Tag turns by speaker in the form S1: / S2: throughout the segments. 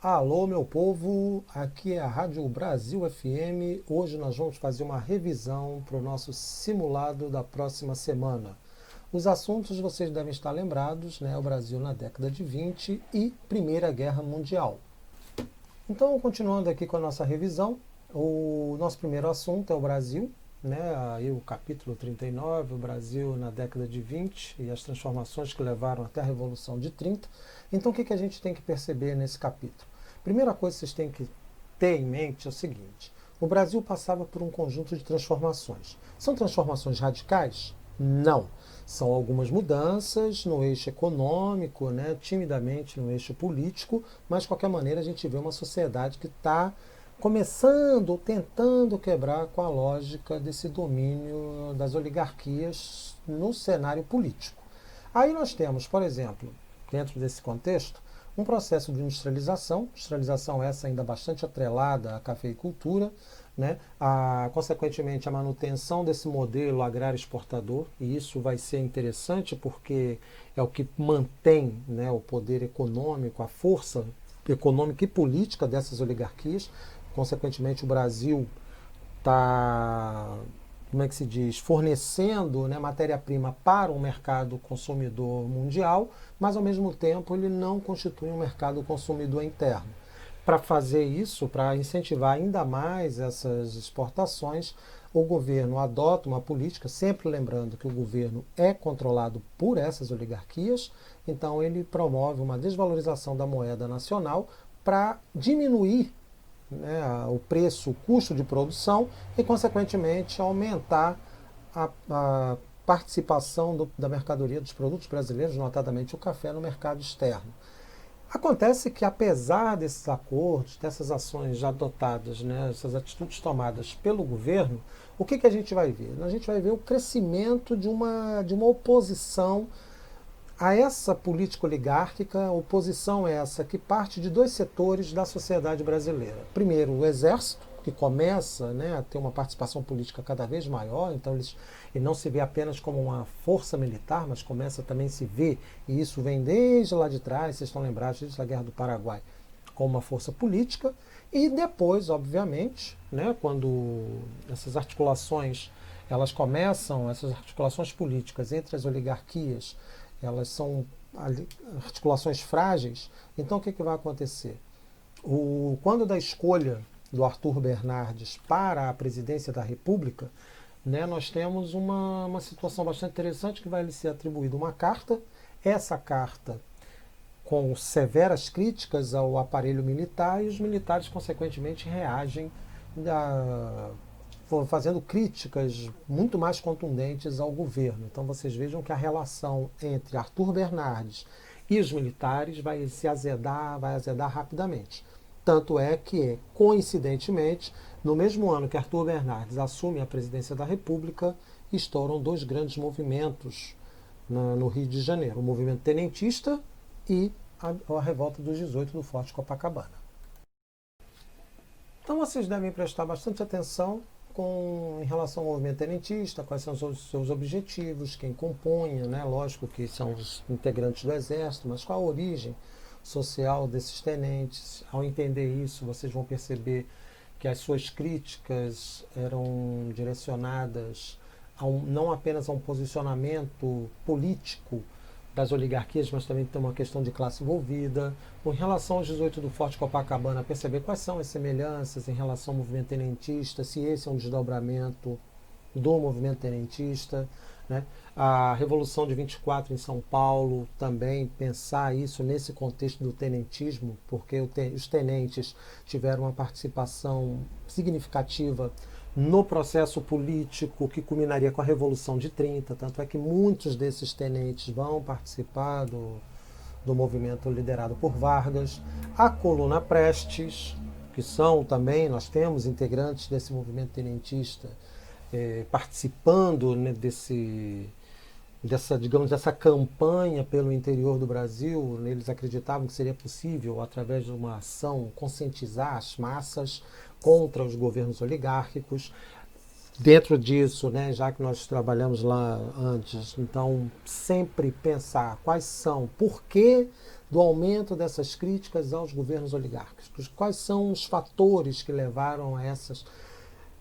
S1: Alô, meu povo, aqui é a Rádio Brasil FM. Hoje nós vamos fazer uma revisão para o nosso simulado da próxima semana. Os assuntos vocês devem estar lembrados, né? O Brasil na década de 20 e Primeira Guerra Mundial. Então, continuando aqui com a nossa revisão, o nosso primeiro assunto é o Brasil, né? Aí o capítulo 39, o Brasil na década de 20 e as transformações que levaram até a Revolução de 30. Então, o que a gente tem que perceber nesse capítulo? Primeira coisa que vocês têm que ter em mente é o seguinte: o Brasil passava por um conjunto de transformações. São transformações radicais? Não. São algumas mudanças no eixo econômico, né, timidamente no eixo político, mas de qualquer maneira a gente vê uma sociedade que está começando ou tentando quebrar com a lógica desse domínio das oligarquias no cenário político. Aí nós temos, por exemplo, dentro desse contexto, um processo de industrialização essa ainda bastante atrelada à cafeicultura, né? Consequentemente, a manutenção desse modelo agrário exportador, e isso vai ser interessante porque é o que mantém, né, o poder econômico, a força econômica e política dessas oligarquias. Consequentemente, o Brasil está, como é que se diz, fornecendo, né, matéria-prima para o mercado consumidor mundial, mas ao mesmo tempo ele não constitui um mercado consumidor interno. Para fazer isso, para incentivar ainda mais essas exportações, o governo adota uma política, sempre lembrando que o governo é controlado por essas oligarquias, então ele promove uma desvalorização da moeda nacional para diminuir, né, o preço, o custo de produção e, consequentemente, aumentar a participação da mercadoria dos produtos brasileiros, notadamente o café, no mercado externo. Acontece que, apesar desses acordos, dessas ações já adotadas, né, essas atitudes tomadas pelo governo, o que a gente vai ver? A gente vai ver o crescimento de uma oposição a essa política oligárquica, oposição essa que parte de dois setores da sociedade brasileira. Primeiro, o Exército, que começa, né, a ter uma participação política cada vez maior, então ele não se vê apenas como uma força militar, mas começa também a se ver, e isso vem desde lá de trás, vocês estão lembrados, desde a Guerra do Paraguai, como uma força política, e depois, obviamente, né, quando essas articulações, essas articulações políticas entre as oligarquias, elas são articulações frágeis, então o que vai acontecer? Quando da escolha do Arthur Bernardes para a presidência da República, né, nós temos uma situação bastante interessante que vai lhe ser atribuída uma carta. Essa carta com severas críticas ao aparelho militar e os militares, consequentemente, reagem fazendo críticas muito mais contundentes ao governo. Então vocês vejam que a relação entre Arthur Bernardes e os militares vai azedar rapidamente. Tanto é que, coincidentemente, no mesmo ano que Arthur Bernardes assume a presidência da República, estouram dois grandes movimentos no Rio de Janeiro. O movimento tenentista e a revolta dos 18 do Forte Copacabana. Então vocês devem prestar bastante atenção em relação ao movimento tenentista, quais são os seus objetivos, quem compunha, né? Lógico que são os integrantes do Exército, mas qual a origem social desses tenentes. Ao entender isso, vocês vão perceber que as suas críticas eram direcionadas não apenas a um posicionamento político das oligarquias, mas também tem uma questão de classe envolvida. Em relação aos 18 do Forte Copacabana, perceber quais são as semelhanças em relação ao movimento tenentista, se esse é um desdobramento do movimento tenentista, né? A Revolução de 24 em São Paulo, também pensar isso nesse contexto do tenentismo, porque os tenentes tiveram uma participação significativa no processo político que culminaria com a Revolução de 30, tanto é que muitos desses tenentes vão participar do movimento liderado por Vargas. A Coluna Prestes, que são também, nós temos integrantes desse movimento tenentista participando, né, dessa campanha pelo interior do Brasil. Eles acreditavam que seria possível, através de uma ação, conscientizar as massas contra os governos oligárquicos. Dentro disso, né, já que nós trabalhamos lá antes, então sempre pensar quais são, por que do aumento dessas críticas aos governos oligárquicos, quais são os fatores que levaram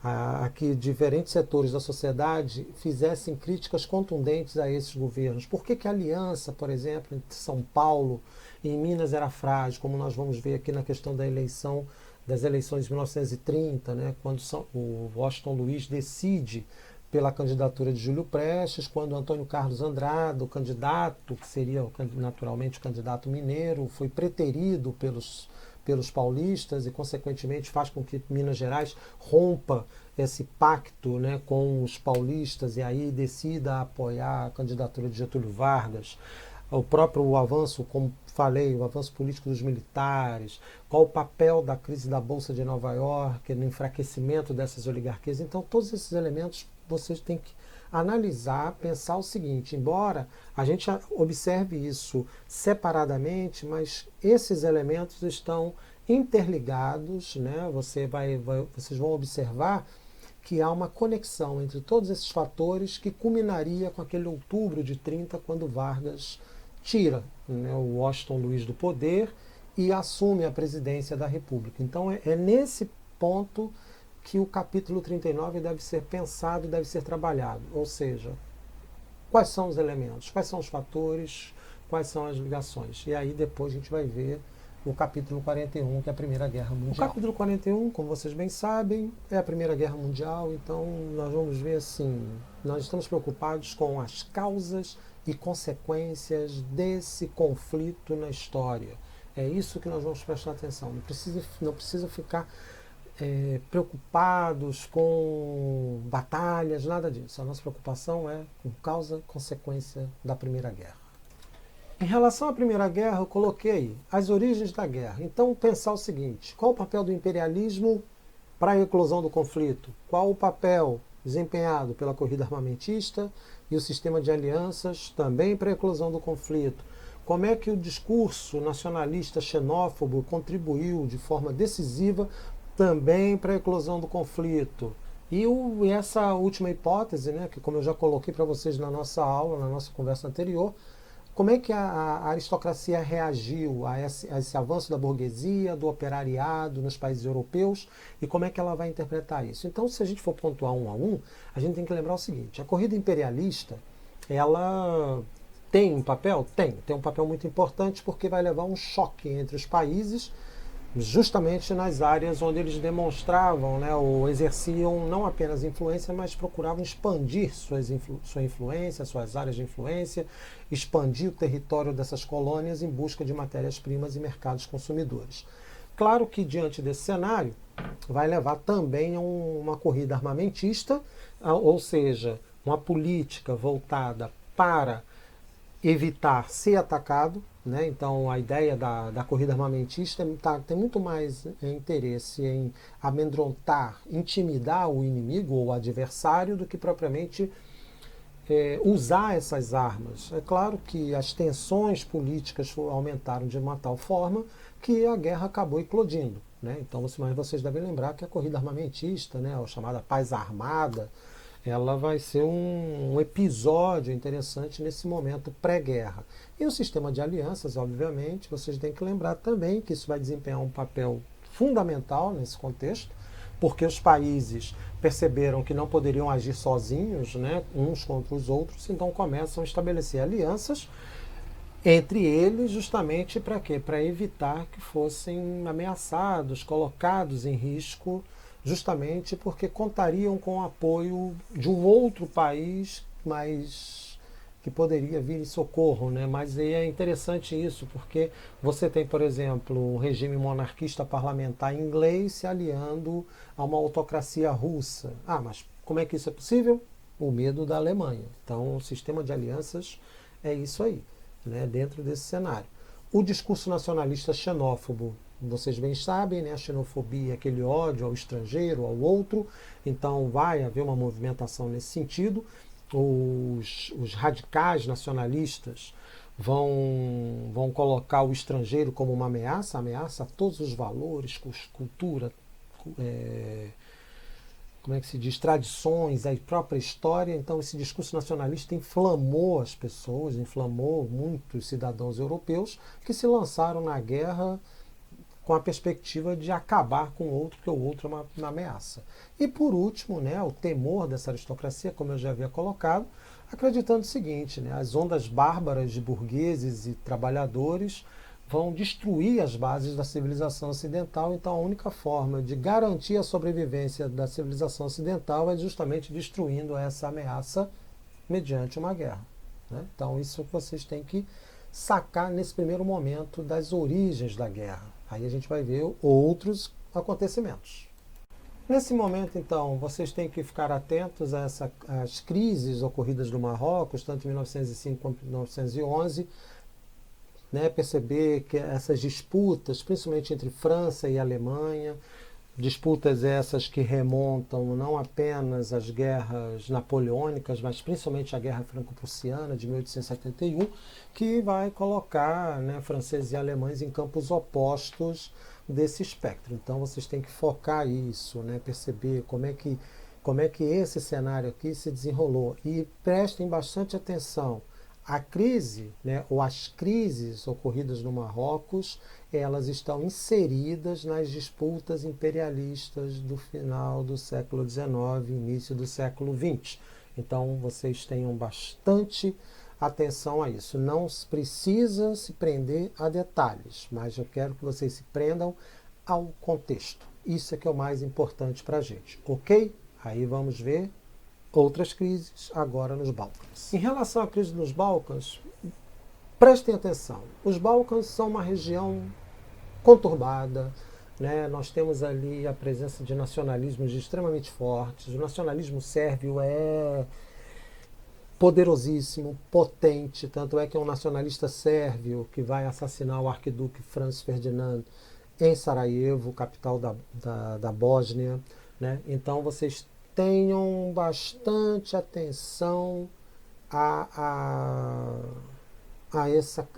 S1: a que diferentes setores da sociedade fizessem críticas contundentes a esses governos. Por que a aliança, por exemplo, entre São Paulo e Minas era frágil, como nós vamos ver aqui na questão das eleições de 1930, né, quando o Washington Luiz decide pela candidatura de Júlio Prestes, quando Antônio Carlos Andrade, o candidato, que seria naturalmente o candidato mineiro, foi preterido pelos paulistas e, consequentemente, faz com que Minas Gerais rompa esse pacto, né, com os paulistas e aí decida apoiar a candidatura de Getúlio Vargas. O próprio avanço, como falei, o avanço político dos militares, qual o papel da crise da Bolsa de Nova York, no enfraquecimento dessas oligarquias. Então, todos esses elementos vocês têm que analisar, pensar o seguinte, embora a gente observe isso separadamente, mas esses elementos estão interligados, né? Vocês vão observar que há uma conexão entre todos esses fatores que culminaria com aquele outubro de 30, quando Vargas tira, né, o Washington Luiz do poder e assume a presidência da República. Então é nesse ponto que o capítulo 39 deve ser pensado, deve ser trabalhado. Ou seja, quais são os elementos, quais são os fatores, quais são as ligações. E aí depois a gente vai ver o capítulo 41, que é a Primeira Guerra Mundial. O capítulo 41, como vocês bem sabem, é a Primeira Guerra Mundial, então nós vamos ver assim, nós estamos preocupados com as causas e consequências desse conflito na história. É isso que nós vamos prestar atenção. Não precisa ficar preocupados com batalhas, nada disso. A nossa preocupação é com causa e consequência da Primeira Guerra. Em relação à Primeira Guerra, eu coloquei as origens da guerra. Então, pensar o seguinte, qual o papel do imperialismo para a eclosão do conflito? Qual o papel desempenhado pela corrida armamentista e o sistema de alianças também para a eclosão do conflito? Como é que o discurso nacionalista xenófobo contribuiu de forma decisiva também para a eclosão do conflito? E essa última hipótese, né, que como eu já coloquei para vocês na nossa aula, na nossa conversa anterior, como é que a aristocracia reagiu a esse avanço da burguesia, do operariado nos países europeus e como é que ela vai interpretar isso? Então, se a gente for pontuar um a um, a gente tem que lembrar o seguinte, a corrida imperialista, ela tem um papel? Tem um papel muito importante porque vai levar um choque entre os países justamente nas áreas onde eles demonstravam, né, ou exerciam não apenas influência, mas procuravam expandir sua influência, suas áreas de influência, expandir o território dessas colônias em busca de matérias-primas e mercados consumidores. Claro que diante desse cenário vai levar também a uma corrida armamentista, ou seja, uma política voltada para evitar ser atacado, né? Então a ideia da corrida armamentista tem muito mais interesse em amedrontar, intimidar o inimigo ou o adversário do que propriamente usar essas armas. É claro que as tensões políticas aumentaram de uma tal forma que a guerra acabou eclodindo, né? Então, mas vocês devem lembrar que a corrida armamentista, né, a chamada paz armada, ela vai ser um episódio interessante nesse momento pré-guerra. E o sistema de alianças, obviamente, vocês têm que lembrar também que isso vai desempenhar um papel fundamental nesse contexto, porque os países perceberam que não poderiam agir sozinhos, né, uns contra os outros, então começam a estabelecer alianças entre eles justamente para quê? Para evitar que fossem ameaçados, colocados em risco, justamente porque contariam com o apoio de um outro país, mas que poderia vir em socorro, né? Mas é interessante isso, porque você tem, por exemplo, um regime monarquista parlamentar inglês se aliando a uma autocracia russa. Ah, mas como é que isso é possível? O medo da Alemanha. Então, o sistema de alianças é isso aí, né? Dentro desse cenário. O discurso nacionalista xenófobo, vocês bem sabem, né? A xenofobia é aquele ódio ao estrangeiro, ao outro, então vai haver uma movimentação nesse sentido. Os radicais nacionalistas vão colocar o estrangeiro como uma ameaça a todos os valores, cultura, como é que se diz, tradições, a própria história. Então esse discurso nacionalista inflamou as pessoas, inflamou muitos cidadãos europeus que se lançaram na guerra com a perspectiva de acabar com o outro, porque o outro é uma ameaça. E por último, né, o temor dessa aristocracia, como eu já havia colocado, acreditando o seguinte, né, as ondas bárbaras de burgueses e trabalhadores vão destruir as bases da civilização ocidental, então a única forma de garantir a sobrevivência da civilização ocidental é justamente destruindo essa ameaça mediante uma guerra, né? Então isso vocês têm que sacar nesse primeiro momento das origens da guerra. Aí a gente vai ver outros acontecimentos. Nesse momento, então, vocês têm que ficar atentos a às crises ocorridas no Marrocos, tanto em 1905 quanto em 1911, né, perceber que essas disputas, principalmente entre França e Alemanha, disputas essas que remontam não apenas às guerras napoleônicas, mas principalmente à Guerra Franco-Prussiana de 1871, que vai colocar, né, franceses e alemães em campos opostos desse espectro. Então vocês têm que focar isso, né, perceber como é que esse cenário aqui se desenrolou. E prestem bastante atenção. A crise, né, ou as crises ocorridas no Marrocos, elas estão inseridas nas disputas imperialistas do final do século XIX, início do século XX. Então vocês tenham bastante atenção a isso. Não precisa se prender a detalhes, mas eu quero que vocês se prendam ao contexto. Isso é que é o mais importante para a gente, ok? Aí vamos ver outras crises agora nos Balcãs. Em relação à crise nos Balcãs, prestem atenção. Os Balcãs são uma região conturbada, né? Nós temos ali a presença de nacionalismos extremamente fortes. O nacionalismo sérvio é poderosíssimo, potente, tanto é que é um nacionalista sérvio que vai assassinar o arquiduque Franz Ferdinand em Sarajevo, capital da Bósnia, né? Então vocês tenham bastante atenção a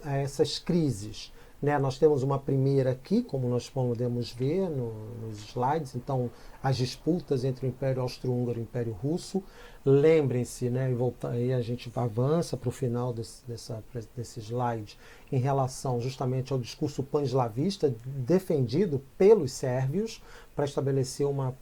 S1: essas crises, né? Nós temos uma primeira aqui, como nós podemos ver nos slides, então as disputas entre o Império Austro-Húngaro e o Império Russo. Lembrem-se, né, aí a gente avança para o final desse slide em relação justamente ao discurso pan-eslavista defendido pelos sérvios para estabelecer uma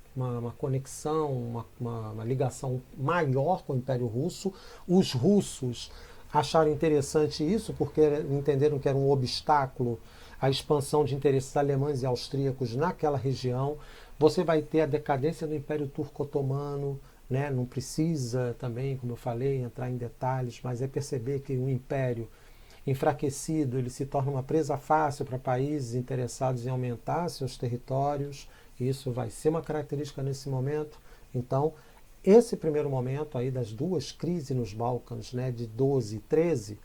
S1: conexão, uma ligação maior com o Império Russo. Os russos acharam interessante isso porque entenderam que era um obstáculo à expansão de interesses alemães e austríacos naquela região. Você vai ter a decadência do Império Turco-Otomano, né? Não precisa também, como eu falei, entrar em detalhes, mas é perceber que um império enfraquecido ele se torna uma presa fácil para países interessados em aumentar seus territórios. Isso vai ser uma característica nesse momento. Então, esse primeiro momento aí das duas crises nos Balcãs, né, de 12 e 13,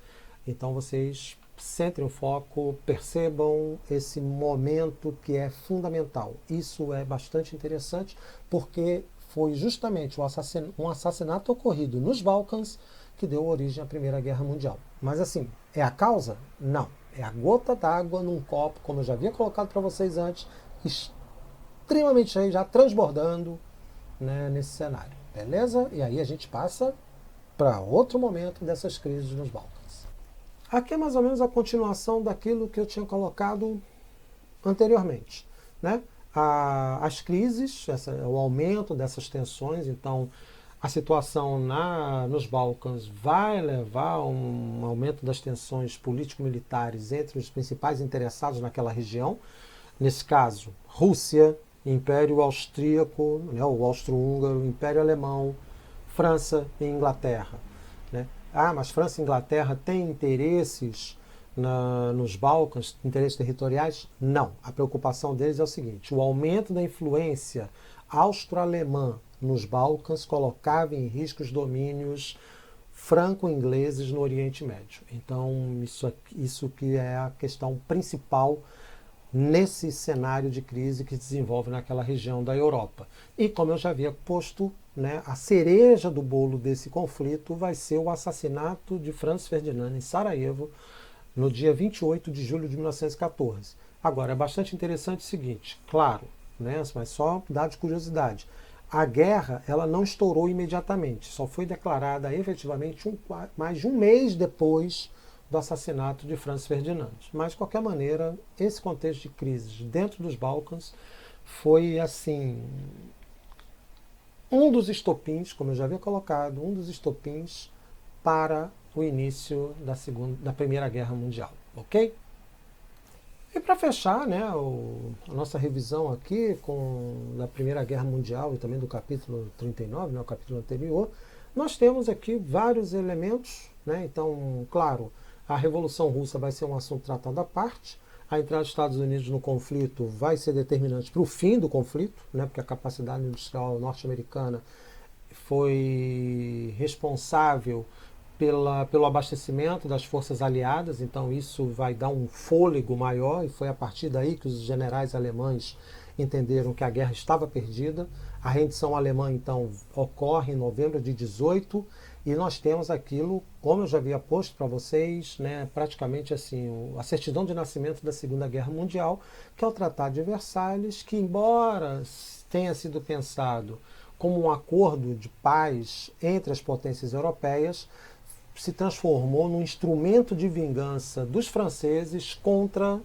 S1: então vocês centrem o foco, percebam esse momento que é fundamental. Isso é bastante interessante porque foi justamente um assassinato ocorrido nos Balcãs que deu origem à Primeira Guerra Mundial. Mas assim, é a causa? Não. É a gota d'água num copo, como eu já havia colocado para vocês antes, extremamente cheio, já transbordando, né, nesse cenário. Beleza? E aí a gente passa para outro momento dessas crises nos Balcãs. Aqui é mais ou menos a continuação daquilo que eu tinha colocado anteriormente, né? As crises, o aumento dessas tensões, então a situação nos Balcãs vai levar a um aumento das tensões político-militares entre os principais interessados naquela região, nesse caso, Rússia, Império Austríaco, né, o Austro-Húngaro, Império Alemão, França e Inglaterra, né? Mas França e Inglaterra têm interesses nos Balcãs, interesses territoriais? Não. A preocupação deles é o seguinte: o aumento da influência austro-alemã nos Balcãs colocava em risco os domínios franco-ingleses no Oriente Médio. Então, isso que é a questão principal nesse cenário de crise que se desenvolve naquela região da Europa. E como eu já havia posto, né, a cereja do bolo desse conflito vai ser o assassinato de Franz Ferdinand em Sarajevo, no dia 28 de julho de 1914. Agora, é bastante interessante o seguinte, claro, né, mas só dado de curiosidade, A guerra ela não estourou imediatamente, só foi declarada efetivamente mais de um mês depois do assassinato de Franz Ferdinand. Mas, de qualquer maneira, esse contexto de crises dentro dos Balcãs foi, assim, um dos estopins, como eu já havia colocado, um dos estopins para o início da Primeira Guerra Mundial, ok? E para fechar, né, a nossa revisão aqui da Primeira Guerra Mundial e também do capítulo 39, né, o capítulo anterior, nós temos aqui vários elementos, né? Então, claro, a Revolução Russa vai ser um assunto tratado à parte, a entrada dos Estados Unidos no conflito vai ser determinante para o fim do conflito, né, porque a capacidade industrial norte-americana foi responsável pelo abastecimento das forças aliadas, então isso vai dar um fôlego maior, e foi a partir daí que os generais alemães entenderam que a guerra estava perdida. A rendição alemã, então, ocorre em novembro de 18, e nós temos aquilo, como eu já havia posto para vocês, né, praticamente assim, a certidão de nascimento da Segunda Guerra Mundial, que é o Tratado de Versalhes, que, embora tenha sido pensado como um acordo de paz entre as potências europeias, se transformou num instrumento de vingança dos franceses contra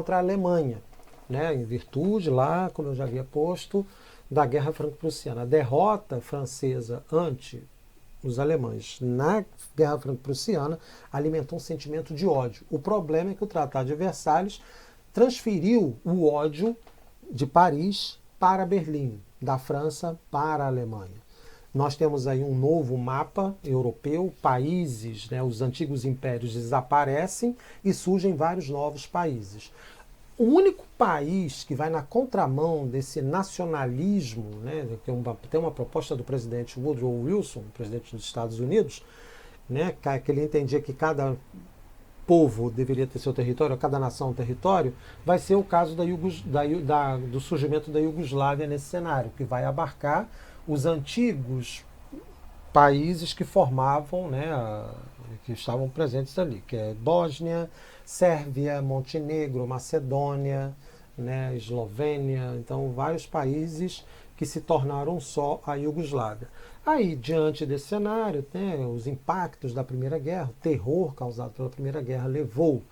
S1: a Alemanha, né, em virtude lá, como eu já havia posto, da Guerra Franco-Prussiana. A derrota francesa ante os alemães na Guerra Franco-Prussiana alimentou um sentimento de ódio. O problema é que o Tratado de Versalhes transferiu o ódio de Paris para Berlim, da França para a Alemanha. Nós temos aí um novo mapa europeu, países, né, os antigos impérios desaparecem e surgem vários novos países. O único país que vai na contramão desse nacionalismo, né, tem uma proposta do presidente Woodrow Wilson, presidente dos Estados Unidos, né, que ele entendia que cada povo deveria ter seu território, cada nação um território, vai ser o caso do surgimento da Iugoslávia nesse cenário, que vai abarcar os antigos países que formavam, né, que estavam presentes ali, que é Bósnia, Sérvia, Montenegro, Macedônia, né, Eslovênia, então vários países que se tornaram só a Iugoslávia. Aí, diante desse cenário, né, os impactos da Primeira Guerra, o terror causado pela Primeira Guerra levou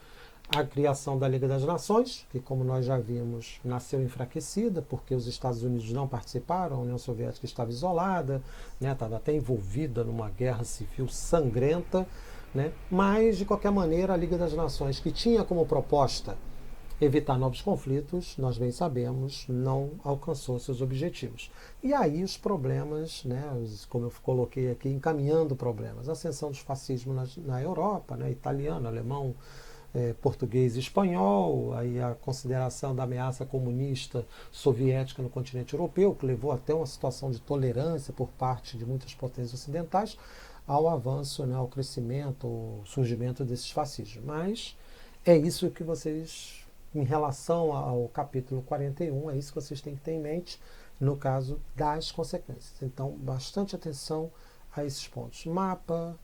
S1: à criação da Liga das Nações, que, como nós já vimos, nasceu enfraquecida, porque os Estados Unidos não participaram, a União Soviética estava isolada, né, estava até envolvida numa guerra civil sangrenta, né, mas, de qualquer maneira, a Liga das Nações, que tinha como proposta evitar novos conflitos, nós bem sabemos, não alcançou seus objetivos. E aí os problemas, né, como eu coloquei aqui, encaminhando problemas, a ascensão dos fascismos na Europa, né, italiano, alemão, português e espanhol, aí a consideração da ameaça comunista soviética no continente europeu, que levou até uma situação de tolerância por parte de muitas potências ocidentais, ao avanço, né, ao crescimento, ao surgimento desses fascismos. Mas é isso que vocês, em relação ao capítulo 41, é isso que vocês têm que ter em mente no caso das consequências. Então, bastante atenção a esses pontos. Mapa,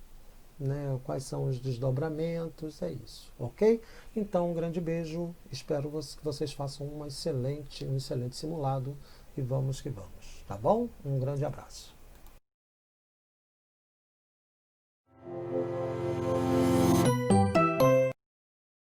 S1: né, quais são os desdobramentos, é isso, ok? Então, um grande beijo, espero que vocês façam um excelente simulado e vamos que vamos, tá bom? Um grande abraço.